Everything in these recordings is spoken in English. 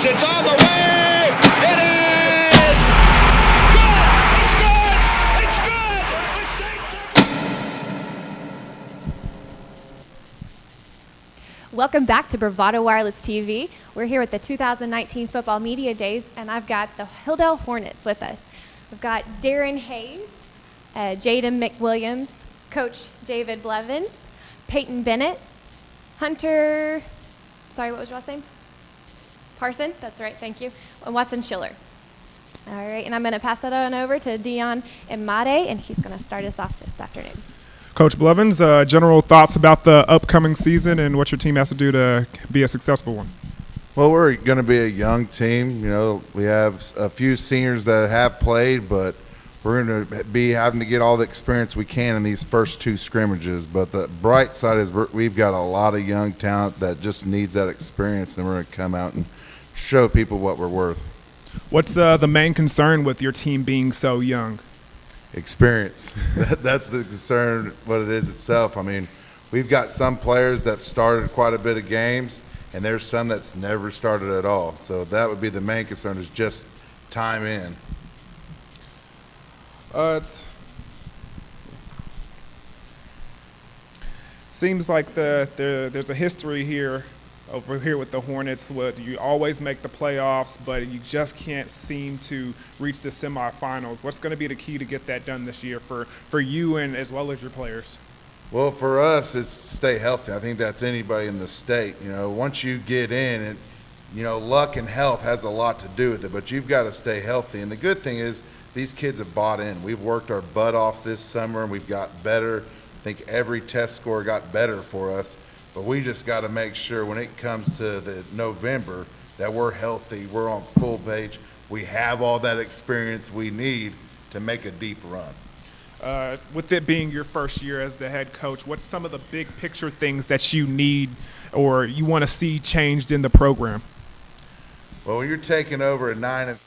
It's on the way. It is good. It's good. It's good. The Saints Welcome back to Bravado Wireless TV. We're here at the 2019 Football Media Days, and I've got the HILLDALE Hornets with us. We've got Darren Hayes, Jaden McWilliams, Coach David Blevins, Peyton Bennett, Hunter, sorry, what was your last name? Parson, that's right, thank you, and Watson Schiller. All right, and I'm going to pass that on over to Dion Imade, and he's going to start us off this afternoon. Coach Blevins, general thoughts about the upcoming season and what your team has to do to be a successful one? Well, we're going to be a young team. You know, we have a few seniors that have played, but we're going to be having to get all the experience we can in these first two scrimmages. But the bright side is we've got a lot of young talent that just needs that experience, and we're going to come out and show people what we're worth. What's the main concern with your team being so young? Experience. That's the concern, what it is itself. I mean, we've got some players that started quite a bit of games, and there's some that's never started at all. So that would be the main concern, is just time in. Seems like there's a history here over here with the Hornets where you always make the playoffs, but you just can't seem to reach the semifinals. What's going to be the key to get that done this year for you and as well as your players? Well, for us, it's stay healthy. I think that's anybody in the state. You know, once you get in, and you know, luck and health has a lot to do with it, but you've got to stay healthy. And the good thing is these kids have bought in. We've worked our butt off this summer, and we've got better. I think every test score got better for us, but we just got to make sure when it comes to the November that we're healthy, we're on full page, we have all that experience we need to make a deep run. With it being your first year as the head coach, what's some of the big picture things that you need or you want to see changed in the program? Well, when you're taking over at 9,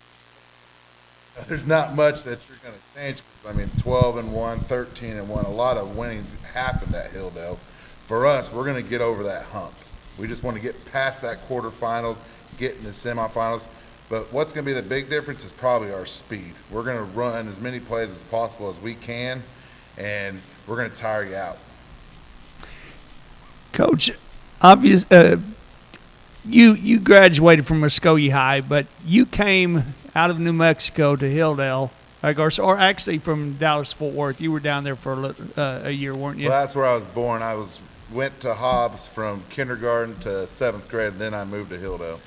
there's not much that you're going to change. I mean, 12-1, 13-1, a lot of winnings happened at HILLDALE. For us, we're going to get over that hump. We just want to get past that quarterfinals, get in the semifinals. But what's going to be the big difference is probably our speed. We're going to run as many plays as possible as we can, and we're going to tire you out. Coach, you graduated from Muskogee High, but you came out of New Mexico to HILLDALE, or actually from Dallas-Fort Worth. You were down there for a year, weren't you? Well, that's where I was born. Went to Hobbs from kindergarten to 7th grade, and then I moved to HILLDALE.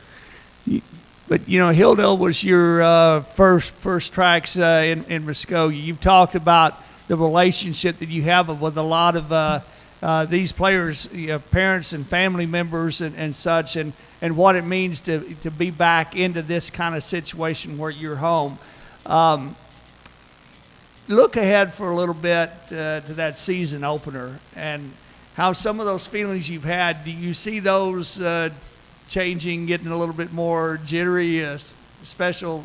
But, you know, HILLDALE was your first tracks in Muskogee. You've talked about the relationship that you have with a lot of these players, parents and family members and such, and what it means to be back into this kind of situation where you're home. Look ahead for a little bit to that season opener and how some of those feelings you've had, do you see those changing, getting a little bit more jittery, special,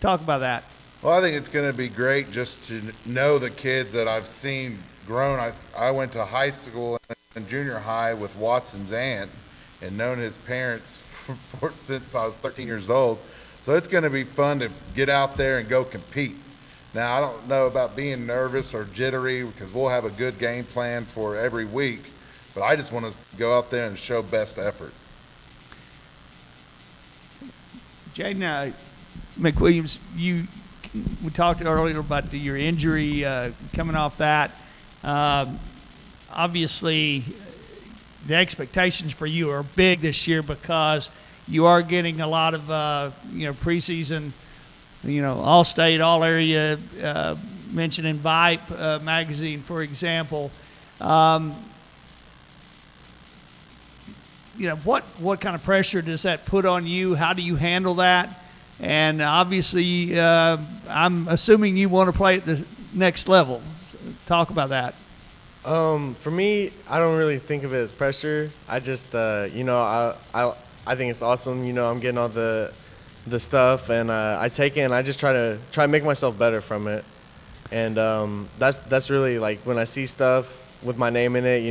talk about that. Well, I think it's going to be great just to know the kids that I've seen grown. I went to high school and junior high with Watson's aunt and known his parents since I was 13 years old. So it's going to be fun to get out there and go compete. Now, I don't know about being nervous or jittery because we'll have a good game plan for every week, but I just want to go out there and show best effort. Jaden McWilliams, we talked earlier about your injury, coming off that. Obviously, the expectations for you are big this year because you are getting a lot of preseason, all-state, all-area mention in Vipe magazine, for example. What kind of pressure does that put on you? How do you handle that? And obviously, I'm assuming you want to play at the next level. Talk about that. For me, I don't really think of it as pressure. I just, I think it's awesome. I'm getting all the stuff, and I take it, and I just try to make myself better from it. And that's really, like, when I see stuff with my name in it,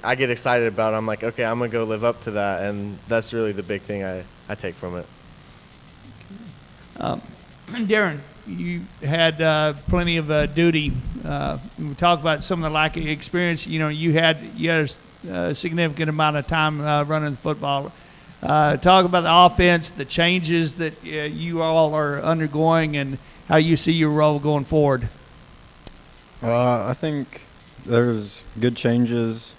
I get excited about it. I'm like, okay, I'm going to go live up to that, and that's really the big thing I take from it. Darren, you had plenty of duty. We talked about some of the lack of experience. You had a significant amount of time running the football. Talk about the offense, the changes that you all are undergoing, and how you see your role going forward. I think there's good changes.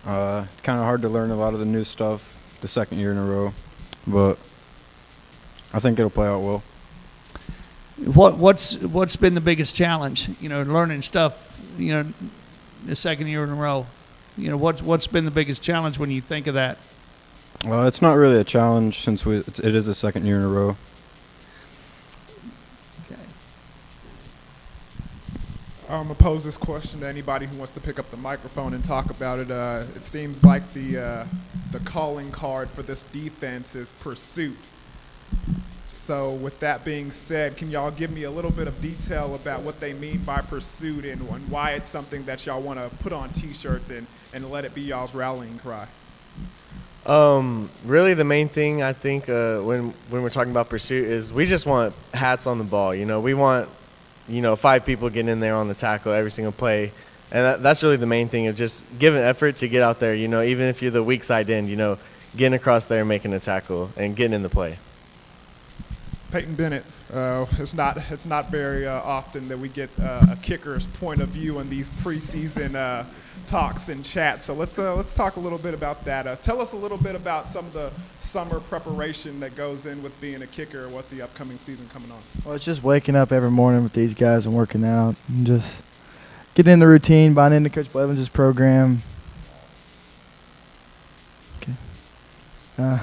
It's kind of hard to learn a lot of the new stuff the second year in a row, but I think it'll play out well. What's been the biggest challenge? Learning stuff. The second year in a row. What's been the biggest challenge when you think of that? It's not really a challenge since it is the second year in a row. Okay. I'm going to pose this question to anybody who wants to pick up the microphone and talk about it. It seems like the calling card for this defense is pursuit. So with that being said, can y'all give me a little bit of detail about what they mean by pursuit and why it's something that y'all want to put on T-shirts and let it be y'all's rallying cry? Really the main thing I think when we're talking about pursuit is we just want hats on the ball. We want 5 people getting in there on the tackle every single play, and that's really the main thing of just giving effort to get out there. Even if you're the weak side end, getting across there and making a tackle and getting in the play. Peyton Bennett, it's not very often that we get a kicker's point of view in these preseason talks and chats. So let's talk a little bit about that. Tell us a little bit about some of the summer preparation that goes in with being a kicker and what the upcoming season coming on. Well, it's just waking up every morning with these guys and working out and just getting in the routine, buying into Coach Blevins' program. Okay. All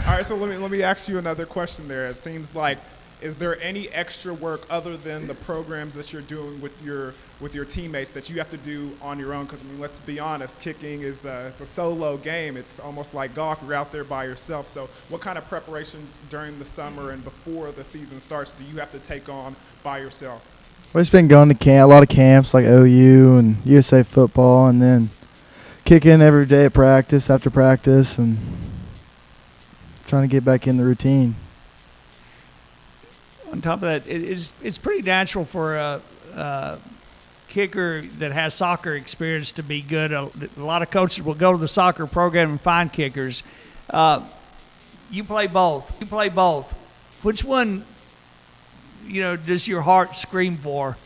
right, so let me ask you another question there. It seems like, is there any extra work other than the programs that you're doing with your teammates that you have to do on your own? Because let's be honest, kicking is it's a solo game. It's almost like golf. You're out there by yourself. So what kind of preparations during the summer and before the season starts do you have to take on by yourself? Well, it's been going to a lot of camps like OU and USA football, and then kicking every day at practice, after practice, and trying to get back in the routine. On top of that, it's pretty natural for a kicker that has soccer experience to be good. A lot of coaches will go to the soccer program and find kickers. You play both. Which one, does your heart scream for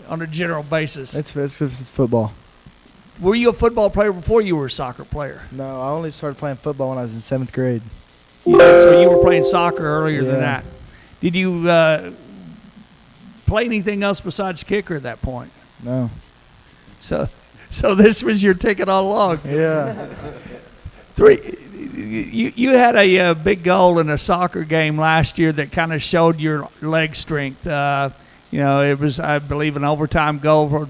on a general basis? It's football. Were you a football player before you were a soccer player? No, I only started playing football when I was in 7th grade. So you were playing soccer earlier than that. Did you play anything else besides kicker at that point? No. So this was your ticket all along. Yeah. You had a big goal in a soccer game last year that kind of showed your leg strength. It was, I believe, an overtime goal for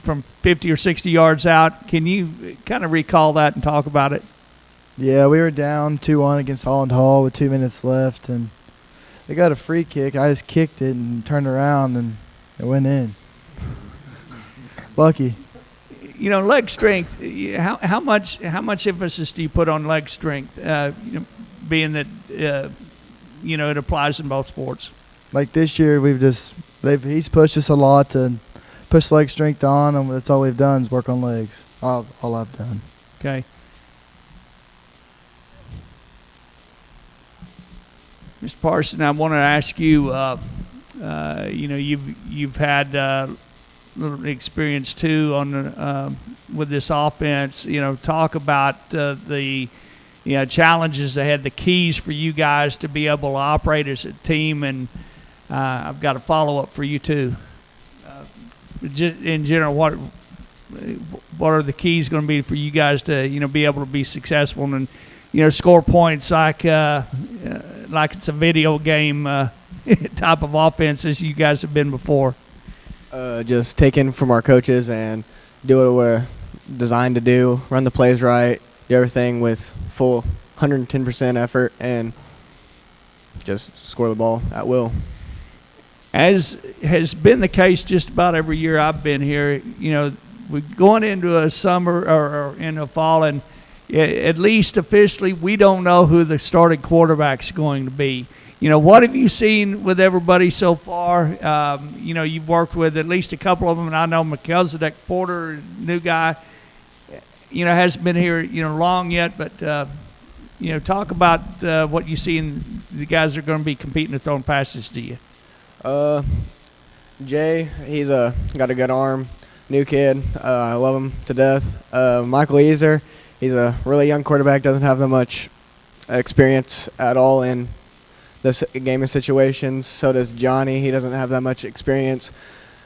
from 50 or 60 yards out. Can you kind of recall that and talk about it? Yeah, we were down 2-1 against Holland Hall with 2 minutes left, and they got a free kick. I just kicked it and turned around, and it went in. Lucky. Leg strength. How much emphasis do you put on leg strength? Being that it applies in both sports. Like this year, he's pushed us a lot to push leg strength on, and that's all we've done is work on legs. All I've done. Okay. Mr. Parson, I want to ask you. You've had a little experience too on with this offense. Talk about the challenges ahead, the keys for you guys to be able to operate as a team, and I've got a follow up for you too. Just in general, what are the keys going to be for you guys to be able to be successful and score points like it's a video game type of offense as you guys have been before? Just taking from our coaches and do what we're designed to do, run the plays right, do everything with full 110% effort, and just score the ball at will. As has been the case just about every year I've been here, we're going into a summer or in a fall, and at least officially, we don't know who the starting quarterback's going to be. What have you seen with everybody so far? You've worked with at least a couple of them, and I know Melchizedek Porter, new guy, hasn't been here, long yet, but, talk about what you see in the guys that are going to be competing at throwing passes to you. Jay, he's got a good arm, new kid. I love him to death. Michael Easer, he's a really young quarterback, doesn't have that much experience at all in this gaming situations. So does Johnny. He doesn't have that much experience.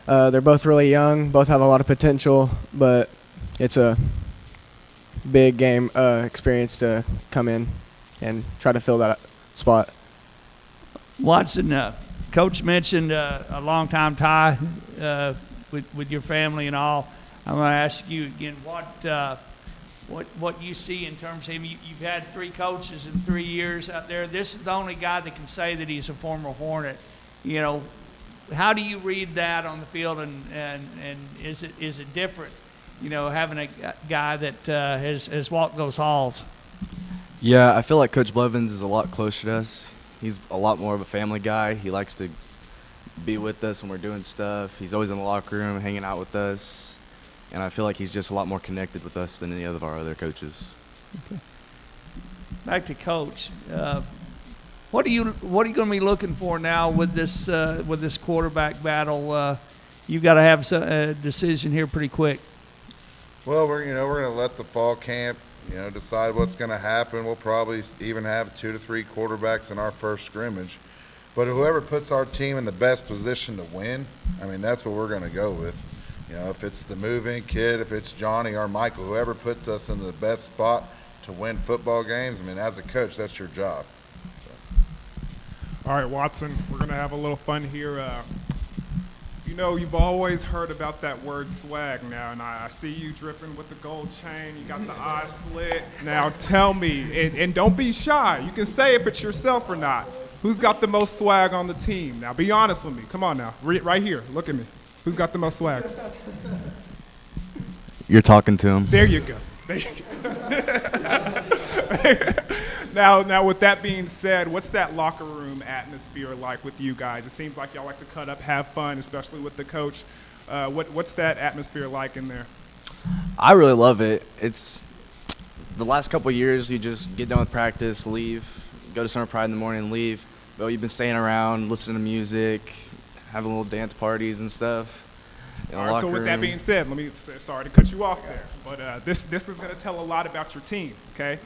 They're both really young, both have a lot of potential, but it's a big game experience to come in and try to fill that spot. Watson, Coach mentioned a long-time tie with your family and all. I'm going to ask you again what you see in terms of him. You've had 3 coaches in 3 years out there. This is the only guy that can say that he's a former Hornet. How do you read that on the field, and is it different, having a guy that has walked those halls? Yeah, I feel like Coach Blevins is a lot closer to us. He's a lot more of a family guy. He likes to be with us when we're doing stuff. He's always in the locker room hanging out with us. And I feel like he's just a lot more connected with us than any of our other coaches. Okay. Back to Coach. What are you going to be looking for now with this quarterback battle? You've got to have a decision here pretty quick. Well, we're going to let the fall camp decide what's going to happen. We'll probably even have 2 to 3 quarterbacks in our first scrimmage. But whoever puts our team in the best position to win, that's what we're going to go with. If it's the move-in kid, if it's Johnny or Michael, whoever puts us in the best spot to win football games, as a coach, that's your job. So. All right, Watson, we're going to have a little fun here. You've always heard about that word swag now, and I see you dripping with the gold chain. You got the eyes slit. Now tell me, and don't be shy. You can say if it's yourself or not. Who's got the most swag on the team? Now be honest with me. Come on now. Right here. Look at me. Who's got the most swag? You're talking to him. There you go. Now, with that being said, what's that locker room atmosphere like with you guys? It seems like y'all like to cut up, have fun, especially with the coach. What's that atmosphere like in there? I really love it. It's the last couple of years, you just get done with practice, leave, go to Summer Pride in the morning, and leave. But you've been staying around, listening to music, having little dance parties and stuff. All right, so with that being said, sorry to cut you off there, but this is going to tell a lot about your team, okay?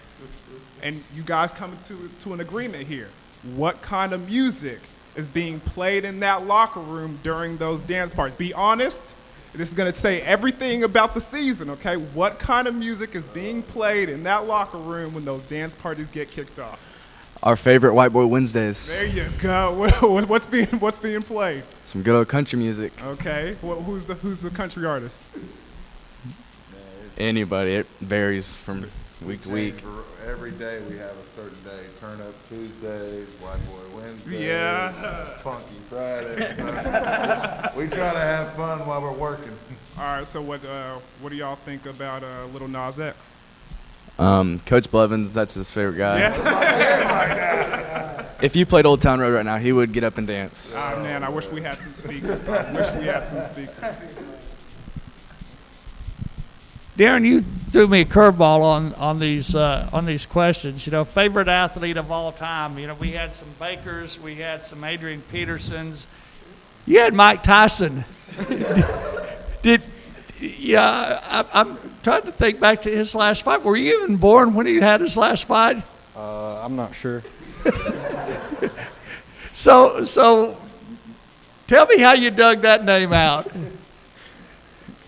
And you guys come to an agreement here. What kind of music is being played in that locker room during those dance parties? Be honest. This is going to say everything about the season, okay? What kind of music is being played in that locker room when those dance parties get kicked off? Our favorite White Boy Wednesdays. There you go. What's being played? Some good old country music. Okay. Who's the country artist? Anybody. It varies from week to week. Every day we have a certain day. Turn Up Tuesdays, White Boy Wednesdays, Yeah. Funky Fridays. We try to have fun while we're working. All right. So what do y'all think about Little Nas X? Coach Blevins, that's his favorite guy. Yeah. If you played Old Town Road right now, he would get up and dance. Ah, man, I wish we had some speakers. Darren, you threw me a curveball on these questions. Favorite athlete of all time. We had some Bakers, we had some Adrian Petersons. You had Mike Tyson. I'm trying to think back to his last fight. Were you even born when he had his last fight? I'm not sure. So tell me how you dug that name out.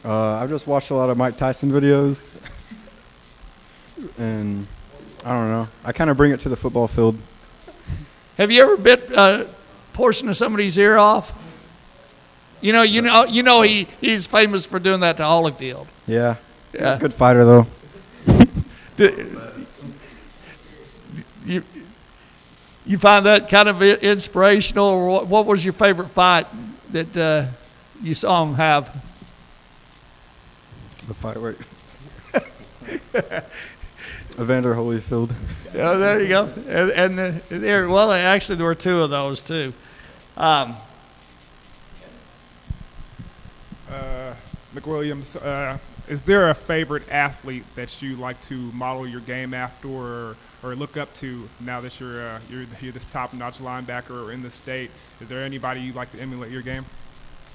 I've just watched a lot of Mike Tyson videos, and I don't know. I kind of bring it to the football field. Have you ever bit a portion of somebody's ear off? He's famous for doing that to Holyfield. Yeah. He's a good fighter, though. You find that kind of inspirational, or what was your favorite fight that you saw him have? The fight right. Evander Holyfield. Oh, there you go. And there, well, actually, there were two of those too. McWilliams, is there a favorite athlete that you like to model your game after or look up to now that you're this top-notch linebacker in the state? Is there anybody you like to emulate your game?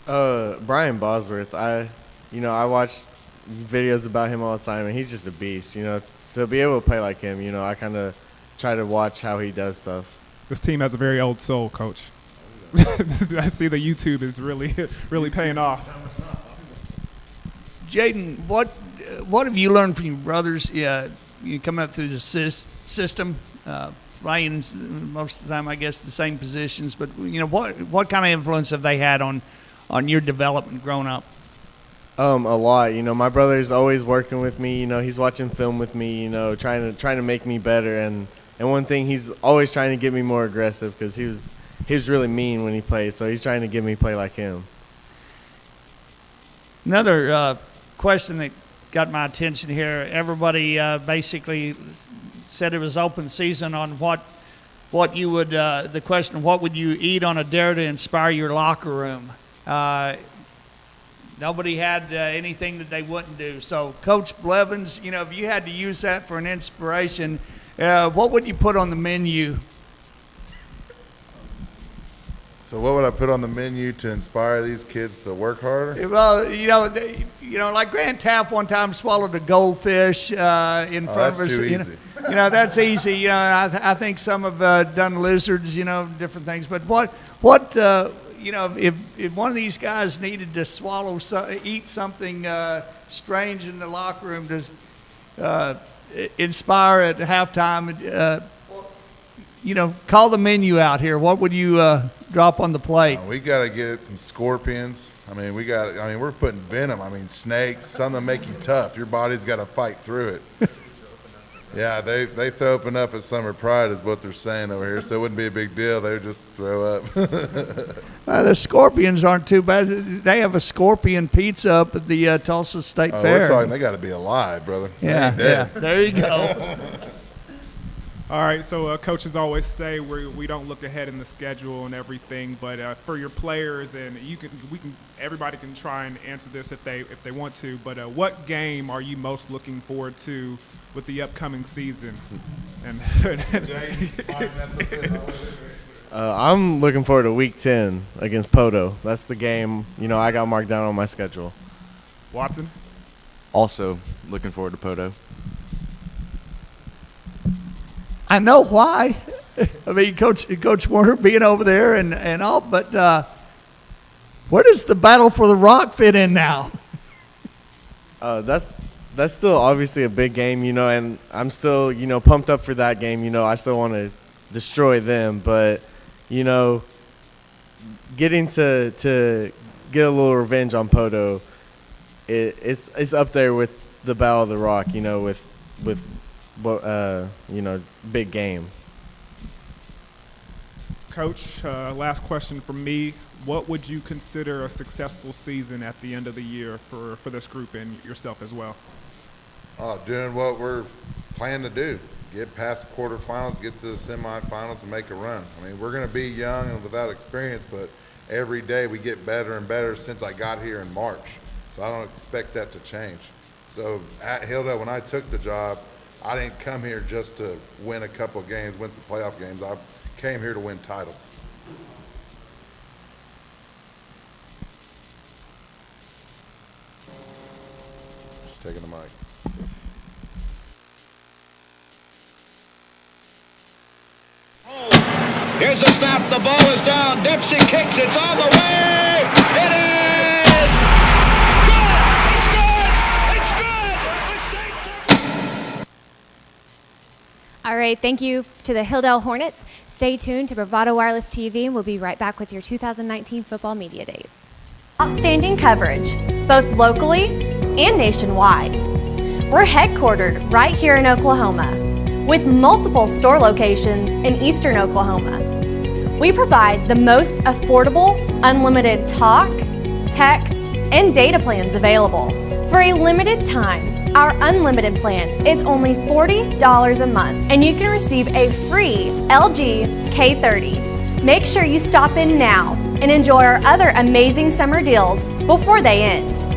Brian Bosworth. I watch videos about him all the time, and he's just a beast. To be able to play like him, I kind of try to watch how he does stuff. This team has a very old soul, Coach. I see the YouTube is really paying off. Jaden, what have you learned from your brothers? You come up through the system, playing most of the time, I guess, the same positions. But what kind of influence have they had on your development growing up? A lot. My brother's always working with me. He's watching film with me. Trying to make me better. And one thing, he's always trying to get me more aggressive because he was really mean when he played. So he's trying to get me play like him. Another question that got my attention here. Everybody basically said it was open season on what you would. The question: what would you eat on a dare to inspire your locker room? Nobody had anything that they wouldn't do. So, Coach Blevins, if you had to use that for an inspiration, what would you put on the menu? So what would I put on the menu to inspire these kids to work harder? Well, like Grant Taft one time swallowed a goldfish in front of us. That's too easy. That's easy. I think some have done lizards, different things. But what if one of these guys needed to eat something strange in the locker room to inspire at halftime, call the menu out here. What would you drop on the plate? We got to get some scorpions. We're putting venom. Snakes, something to make you tough. Your body's got to fight through it. Yeah, they throw up enough at Summer Pride is what they're saying over here, so it wouldn't be a big deal. They would just throw up. The scorpions aren't too bad. They have a scorpion pizza up at the Tulsa State Fair. We're talking, they got to be alive, brother. Yeah. There you go. All right, so coaches always say we don't look ahead in the schedule and everything, but for your players, and everybody can try and answer this if they want to. But what game are you most looking forward to with the upcoming season? And I'm looking forward to Week 10 against Poto. That's the game I got marked down on my schedule. Watson? Also looking forward to Poto. I know why. Coach Warner being over there and all, but where does the battle for the rock fit in now? That's still obviously a big game, and I'm still, pumped up for that game. I still want to destroy them, but, getting to get a little revenge on Poto, it's up there with the Battle of the Rock, with big game. Coach, last question from me. What would you consider a successful season at the end of the year for this group and yourself as well? Doing what we're planning to do. Get past quarterfinals, get to the semifinals, and make a run. We're going to be young and without experience, but every day we get better and better since I got here in March. So I don't expect that to change. So at HILLDALE, when I took the job, I didn't come here just to win a couple of games, win some playoff games. I came here to win titles. Just taking the mic. Here's the snap. The ball is down. Dempsey kicks. It's on the way. It is good. It's good. It's good. All right, thank you to the HILLDALE Hornets. Stay tuned to Bravado Wireless TV, and we'll be right back with your 2019 Football Media Days. Outstanding coverage, both locally and nationwide. We're headquartered right here in Oklahoma. with multiple store locations in eastern Oklahoma. We provide the most affordable, unlimited talk, text, and data plans available. For a limited time, our unlimited plan is only $40 a month, and you can receive a free LG K30. Make sure you stop in now and enjoy our other amazing summer deals before they end.